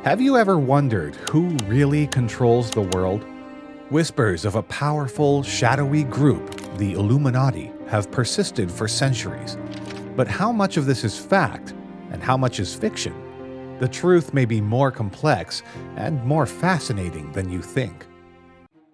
Have you ever wondered who really controls the world? Whispers of a powerful, shadowy group, the Illuminati, have persisted for centuries. But how much of this is fact, and how much is fiction? The truth may be more complex and more fascinating than you think.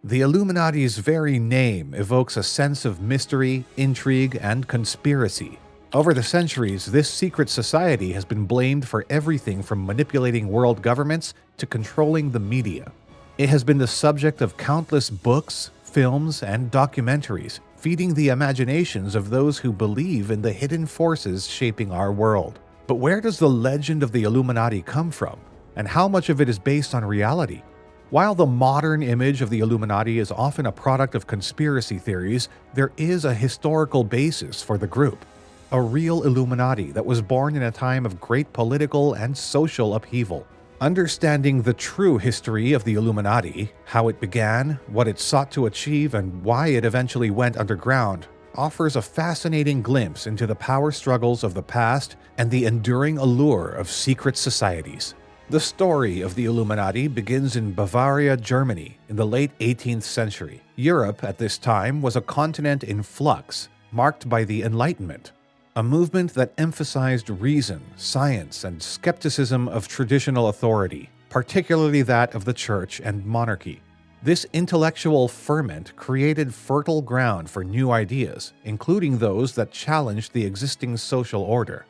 The Illuminati's very name evokes a sense of mystery, intrigue, and conspiracy. Over the centuries, this secret society has been blamed for everything from manipulating world governments to controlling the media. It has been the subject of countless books, films, and documentaries, feeding the imaginations of those who believe in the hidden forces shaping our world. But where does the legend of the Illuminati come from, and how much of it is based on reality? While the modern image of the Illuminati is often a product of conspiracy theories, there is a historical basis for the group. A real Illuminati that was born in a time of great political and social upheaval. Understanding the true history of the Illuminati, how it began, what it sought to achieve, and why it eventually went underground, offers a fascinating glimpse into the power struggles of the past and the enduring allure of secret societies. The story of the Illuminati begins in Bavaria, Germany, in the late 18th century. Europe at this time was a continent in flux, marked by the Enlightenment, a movement that emphasized reason, science, and skepticism of traditional authority, particularly that of the church and monarchy. This intellectual ferment created fertile ground for new ideas, including those that challenged the existing social order.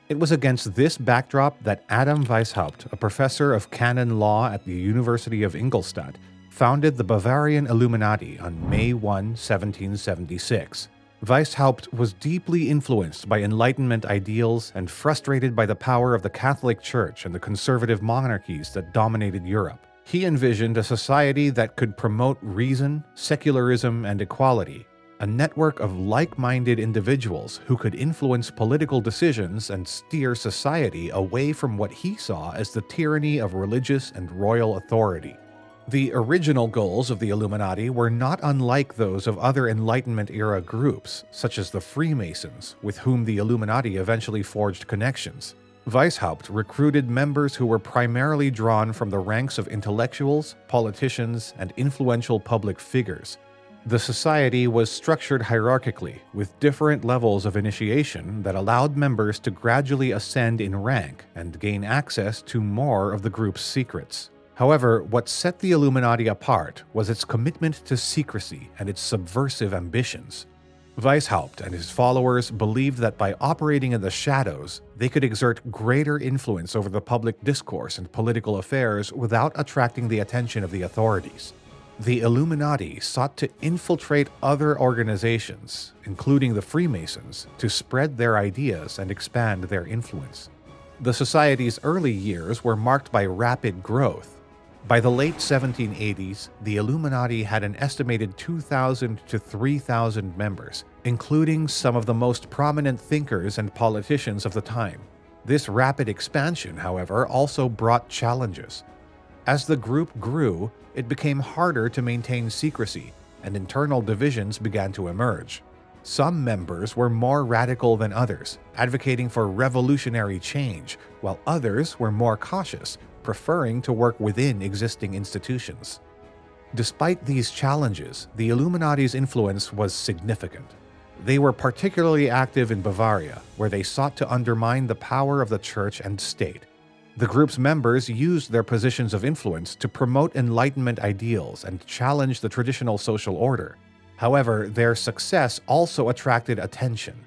It was against this backdrop that Adam Weishaupt, a professor of canon law at the University of Ingolstadt, founded the Bavarian Illuminati on May 1, 1776. Weishaupt was deeply influenced by Enlightenment ideals and frustrated by the power of the Catholic Church and the conservative monarchies that dominated Europe. He envisioned a society that could promote reason, secularism, and equality, a network of like-minded individuals who could influence political decisions and steer society away from what he saw as the tyranny of religious and royal authority. The original goals of the Illuminati were not unlike those of other Enlightenment-era groups, such as the Freemasons, with whom the Illuminati eventually forged connections. Weishaupt recruited members who were primarily drawn from the ranks of intellectuals, politicians, and influential public figures. The society was structured hierarchically, with different levels of initiation that allowed members to gradually ascend in rank and gain access to more of the group's secrets. However, what set the Illuminati apart was its commitment to secrecy and its subversive ambitions. Weishaupt and his followers believed that by operating in the shadows, they could exert greater influence over the public discourse and political affairs without attracting the attention of the authorities. The Illuminati sought to infiltrate other organizations, including the Freemasons, to spread their ideas and expand their influence. The society's early years were marked by rapid growth. By the late 1780s, the Illuminati had an estimated 2,000 to 3,000 members, including some of the most prominent thinkers and politicians of the time. This rapid expansion, however, also brought challenges. As the group grew, it became harder to maintain secrecy, and internal divisions began to emerge. Some members were more radical than others, advocating for revolutionary change, while others were more cautious, preferring to work within existing institutions. Despite these challenges, the Illuminati's influence was significant. They were particularly active in Bavaria, where they sought to undermine the power of the church and state. The group's members used their positions of influence to promote Enlightenment ideals and challenge the traditional social order. However, their success also attracted attention,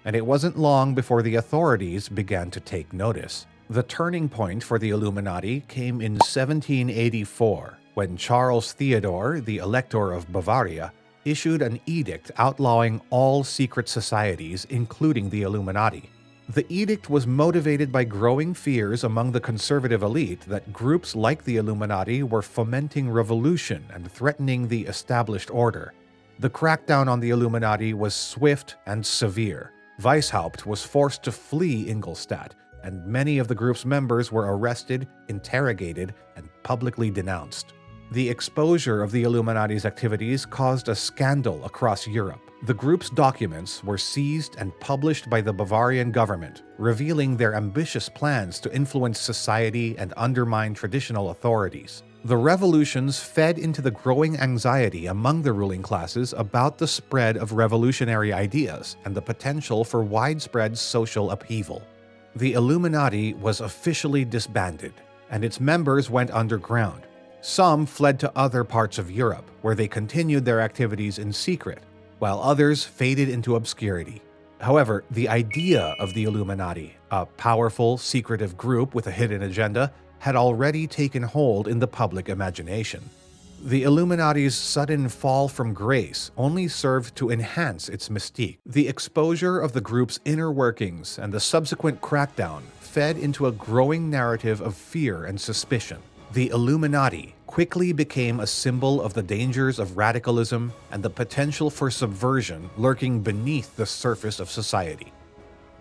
and it wasn't long before the authorities began to take notice. The turning point for the Illuminati came in 1784, when Charles Theodore, the Elector of Bavaria, issued an edict outlawing all secret societies, including the Illuminati. The edict was motivated by growing fears among the conservative elite that groups like the Illuminati were fomenting revolution and threatening the established order. The crackdown on the Illuminati was swift and severe. Weishaupt was forced to flee Ingolstadt, and many of the group's members were arrested, interrogated, and publicly denounced. The exposure of the Illuminati's activities caused a scandal across Europe. The group's documents were seized and published by the Bavarian government, revealing their ambitious plans to influence society and undermine traditional authorities. The revolutions fed into the growing anxiety among the ruling classes about the spread of revolutionary ideas and the potential for widespread social upheaval. The Illuminati was officially disbanded, and its members went underground. Some fled to other parts of Europe, where they continued their activities in secret, while others faded into obscurity. However, the idea of the Illuminati, a powerful, secretive group with a hidden agenda, had already taken hold in the public imagination. The Illuminati's sudden fall from grace only served to enhance its mystique. The exposure of the group's inner workings and the subsequent crackdown fed into a growing narrative of fear and suspicion. The Illuminati quickly became a symbol of the dangers of radicalism and the potential for subversion lurking beneath the surface of society.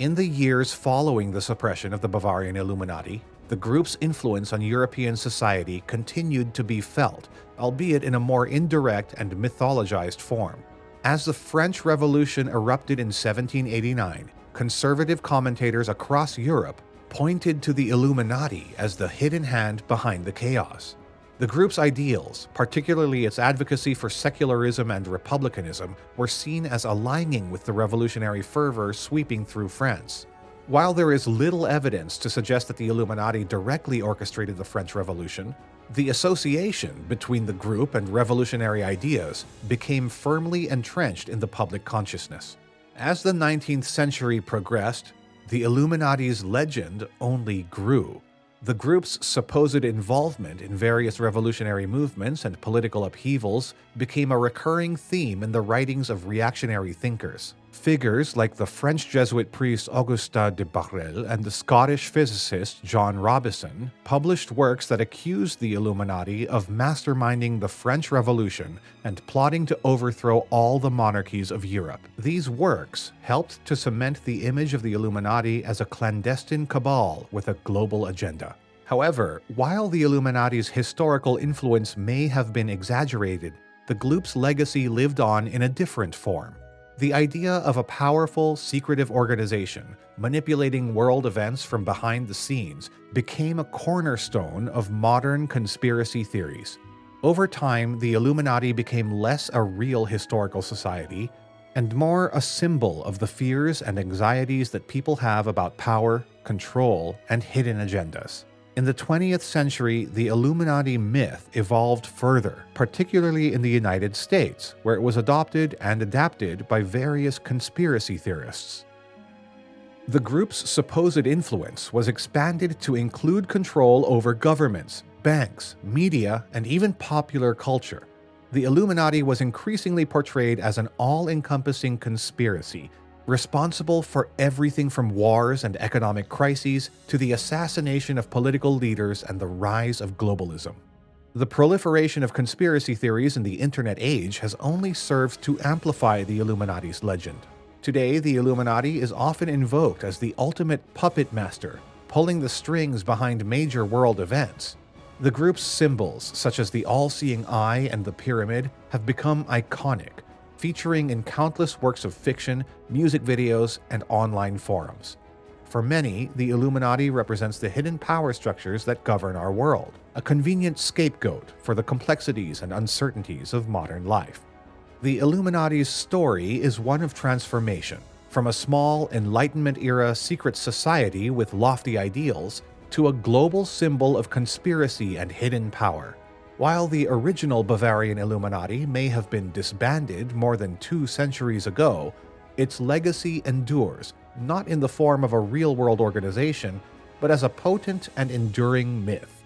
In the years following the suppression of the Bavarian Illuminati, the group's influence on European society continued to be felt, albeit in a more indirect and mythologized form. As the French Revolution erupted in 1789, conservative commentators across Europe pointed to the Illuminati as the hidden hand behind the chaos. The group's ideals, particularly its advocacy for secularism and republicanism, were seen as aligning with the revolutionary fervor sweeping through France. While there is little evidence to suggest that the Illuminati directly orchestrated the French Revolution, the association between the group and revolutionary ideas became firmly entrenched in the public consciousness. As the 19th century progressed, the Illuminati's legend only grew. The group's supposed involvement in various revolutionary movements and political upheavals became a recurring theme in the writings of reactionary thinkers. Figures like the French Jesuit priest Augustin de Barrel and the Scottish physicist John Robison published works that accused the Illuminati of masterminding the French Revolution and plotting to overthrow all the monarchies of Europe. These works helped to cement the image of the Illuminati as a clandestine cabal with a global agenda. However, while the Illuminati's historical influence may have been exaggerated, the group's legacy lived on in a different form. The idea of a powerful, secretive organization manipulating world events from behind the scenes became a cornerstone of modern conspiracy theories. Over time, the Illuminati became less a real historical society and more a symbol of the fears and anxieties that people have about power, control, and hidden agendas. In the 20th century, the Illuminati myth evolved further, particularly in the United States, where it was adopted and adapted by various conspiracy theorists. The group's supposed influence was expanded to include control over governments, banks, media, and even popular culture. The Illuminati was increasingly portrayed as an all-encompassing conspiracy, responsible for everything from wars and economic crises to the assassination of political leaders and the rise of globalism. The proliferation of conspiracy theories in the internet age has only served to amplify the Illuminati's legend. Today, the Illuminati is often invoked as the ultimate puppet master, pulling the strings behind major world events. The group's symbols, such as the all-seeing eye and the pyramid, have become iconic, featuring in countless works of fiction, music videos, and online forums. For many, the Illuminati represents the hidden power structures that govern our world, a convenient scapegoat for the complexities and uncertainties of modern life. The Illuminati's story is one of transformation, from a small Enlightenment-era secret society with lofty ideals to a global symbol of conspiracy and hidden power. While the original Bavarian Illuminati may have been disbanded more than 2 centuries ago, its legacy endures, not in the form of a real-world organization, but as a potent and enduring myth.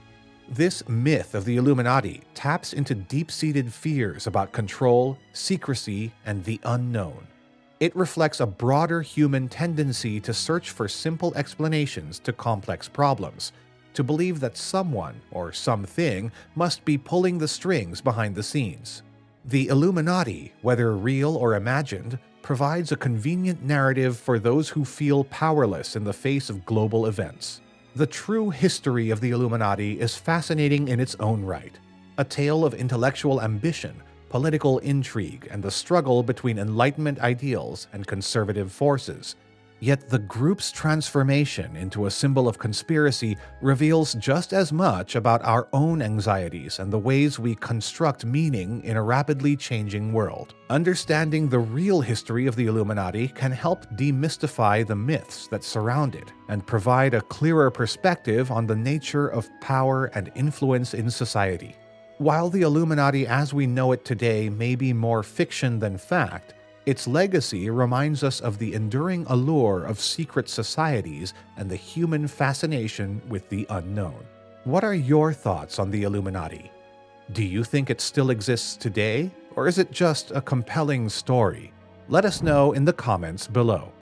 This myth of the Illuminati taps into deep-seated fears about control, secrecy, and the unknown. It reflects a broader human tendency to search for simple explanations to complex problems, to believe that someone or something must be pulling the strings behind the scenes. The Illuminati, whether real or imagined, provides a convenient narrative for those who feel powerless in the face of global events. The true history of the Illuminati is fascinating in its own right, a tale of intellectual ambition, political intrigue and the struggle between Enlightenment ideals and conservative forces. Yet the group's transformation into a symbol of conspiracy reveals just as much about our own anxieties and the ways we construct meaning in a rapidly changing world. Understanding the real history of the Illuminati can help demystify the myths that surround it and provide a clearer perspective on the nature of power and influence in society. While the Illuminati as we know it today may be more fiction than fact, its legacy reminds us of the enduring allure of secret societies and the human fascination with the unknown. What are your thoughts on the Illuminati? Do you think it still exists today, or is it just a compelling story? Let us know in the comments below.